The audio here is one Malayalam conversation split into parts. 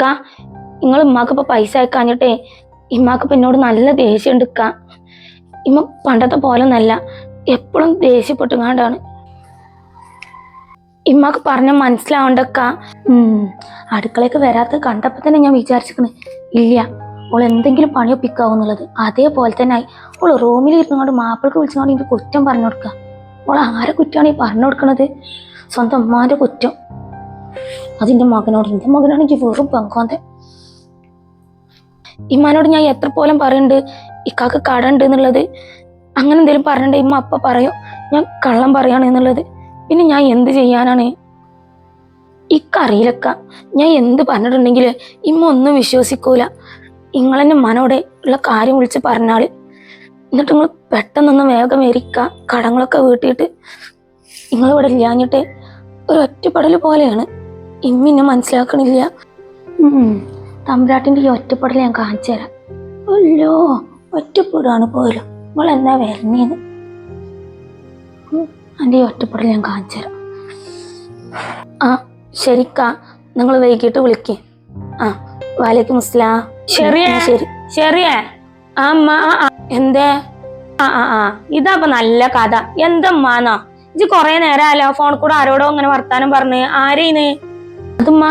ഇക്ക നിങ്ങൾ ഇമ്മാക്കിപ്പോ പൈസ അയക്കാഞ്ഞിട്ടേ ഇമ്മാക്കിപ്പോ എന്നോട് നല്ല ദേഷ്യം ഉണ്ട് ഇക്ക. ഇമ്മ പണ്ടത്തെ പോലെ നല്ല എപ്പോഴും ദേഷ്യപ്പെട്ടുകൊണ്ടാണ്. ഇമ്മാക്ക് പറഞ്ഞ മനസ്സിലാവണ്ടക്ക. അടുക്കളയ്ക്ക് വരാത്ത കണ്ടപ്പോ തന്നെ ഞാൻ വിചാരിച്ചിരിക്കണ് ഇല്ല ഓൾ എന്തെങ്കിലും പണിയൊപ്പിക്കാവുന്നുള്ളത്. അതേപോലെ തന്നെ ആയി. ഓള് റൂമിൽ ഇരുന്നുകൊണ്ട് മാപ്പിൾക്ക് വിളിച്ചുകൊണ്ട് എനിക്ക് കുറ്റം പറഞ്ഞു കൊടുക്കുക. ഓൾ ആരെ കുറ്റമാണ് ഈ പറഞ്ഞു കൊടുക്കണത്? സ്വന്തം അമ്മാന്റെ കുറ്റം. അതിന്റെ മകനോട്. എന്റെ മകനാണെങ്കിൽ വെറും പങ്കോന്തെ. ഇമ്മാനോട് ഞാൻ എത്ര പോലും പറയുന്നുണ്ട് ഇക്കാക്ക് കട ഉണ്ട് എന്നുള്ളത്. അങ്ങനെ എന്തെങ്കിലും പറഞ്ഞിട്ട് ഇമ്മ അപ്പ പറയും ഞാൻ കള്ളം പറയാണ് എന്നുള്ളത്. പിന്നെ ഞാൻ എന്ത് ചെയ്യാനാണ്? ഇക്കറിയില്ലക്ക. ഞാൻ എന്ത് പറഞ്ഞിട്ടുണ്ടെങ്കിൽ ഇമ്മ ഒന്നും വിശ്വസിക്കൂല. നിങ്ങളെന്നെ മനോടെ ഉള്ള കാര്യം വിളിച്ച് പറഞ്ഞാൽ എന്നിട്ട് നിങ്ങൾ പെട്ടെന്നൊന്ന് വേഗം വരിക്ക. കടങ്ങളൊക്കെ വീട്ടിയിട്ട് നിങ്ങളിവിടെ ഇല്ലാഞ്ഞിട്ട് ഒരു ഒറ്റപ്പെടൽ പോലെയാണ്. ഇമ്മിന്നെ മനസ്സിലാക്കണില്ല. തമ്പുരാട്ടിൻ്റെ ഈ ഒറ്റപ്പെടൽ ഞാൻ കാണിച്ചു തരാം. അല്ലോ ഒറ്റപ്പെടാണ് പോലും. നിങ്ങൾ എന്നാ വരണേന്ന് എൻ്റെ ഈ ഒറ്റപ്പെടൽ ഞാൻ കാണിച്ചു തരാം. ആ ശരിക്കാ, നിങ്ങൾ വൈകിട്ട് വിളിക്കേ. ആ വാലേക്കും അസ്സലാം. ശരി ശരിയേ അമ്മ. എന്തേ? ഇതാപ്പൊ നല്ല കഥ. എന്തമ്മാന്നോ ഇജ്ജ് കൊറേ നേരമല്ലോ ഫോൺ കൂടെ ആരോടോ അങ്ങനെ വർത്താനം പറഞ്ഞ്. ആരേന്ന്? അതുമ്മ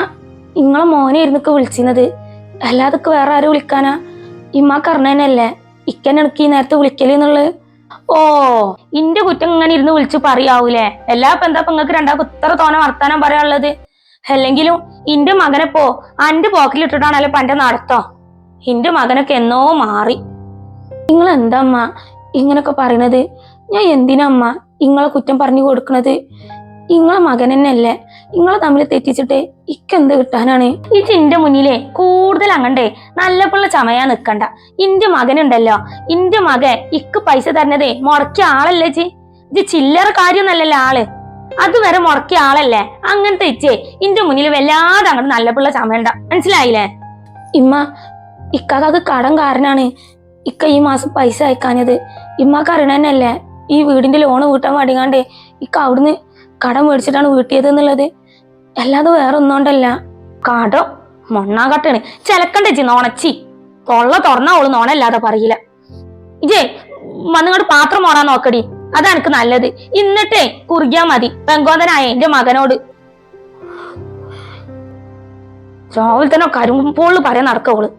നിങ്ങളെ മോനെ ഇരുന്നൊക്കെ വിളിച്ചിരുന്നത്. അല്ലാതൊക്കെ വേറെ ആരും വിളിക്കാനാ? ഇമ്മാക്ക് അറിഞ്ഞതന്നെയല്ലേ ഇക്കന്നെ എനിക്ക് ഈ നേരത്തെ വിളിക്കലെന്നുള്ളത്. ഓ ഇന്റെ കുറ്റം ഇങ്ങനെ ഇരുന്ന് വിളിച്ച് പറയാവൂലേ? എല്ലാപ്പ എന്താ നിങ്ങൾക്ക് രണ്ടാൾക്ക് ഇത്ര തോനെ വർത്താനം പറയാനുള്ളത്? അല്ലെങ്കിലും ഇന്റെ മകനെപ്പോ അന്റെ പോക്കിലിട്ടിട്ടാണല്ലോ ഇപ്പൊ എന്റെ നടത്തോ. ഇന്റെ മകനൊക്കെ എന്നോ മാറി. നിങ്ങൾ എന്താ അമ്മ ഇങ്ങനൊക്കെ പറയണത്? ഞാൻ എന്തിനാ അമ്മ ഇങ്ങളെ കുറ്റം പറഞ്ഞു കൊടുക്കണത്? ഇങ്ങളെ മകൻ തന്നെയല്ലേ. ഇങ്ങളെ തമ്മിൽ തെറ്റിച്ചിട്ട് ഇക്കെന്ത് കിട്ടാനാണ്? ഇജ് ഇന്റെ മുന്നിലേ കൂടുതൽ അങ്ങണ്ടേ നല്ല പിള്ള ചമയാ നിക്കണ്ട. ഇന്റെ മകനുണ്ടല്ലോ, ഇന്റെ മകൻ ഇക്ക് പൈസ തരണതേ മുടക്കിയ ആളല്ലേ ഇജ്. ഇജ് ചില്ലറ കാര്യമൊന്നല്ലല്ലോ ആള്. അതുവരെ മുടക്കിയ ആളല്ലേ. അങ്ങനത്തെ ഇച്ചേ ഇന്റെ മുന്നിൽ വല്ലാതെ അങ്ങോട്ട് നല്ല പിള്ള ചമയണ്ട. മനസ്സിലായില്ലേ? ഇമ്മ ഇക്കാക്ക് കടം കാരനാണ് ഇക്ക ഈ മാസം പൈസ അയക്കാഞ്ഞത്. ഇമ്മക്ക് അറിയണന്നല്ലേ ഈ വീടിന്റെ ലോണ് വീട്ടാൻ വേണ്ടിങ്ങാണ്ടേ ഇക്ക അവിടുന്ന് കടം മേടിച്ചിട്ടാണ് വീട്ടിയത് എന്നുള്ളത്. അല്ലാതെ വേറെ ഒന്നുകൊണ്ടല്ല. കടം മൊണ്ണാകട്ടാണ് ചെലക്കണ്ടേച്ചി നോണച്ചി. തൊള്ള തുറന്നാ ഓള് നോണല്ലാതെ പറയില്ല. ഇജേ വന്നിങ്ങോട്ട് പാത്രം മോറാൻ നോക്കടി. അതാ എനിക്ക് നല്ലത്. എന്നിട്ടേ കുറിയാ മതി പെങ്കോന്തനായ എന്റെ മകനോട്. രാവിലെ തന്നെ കരുമ്പോള് പറയാൻ നടക്കോള്.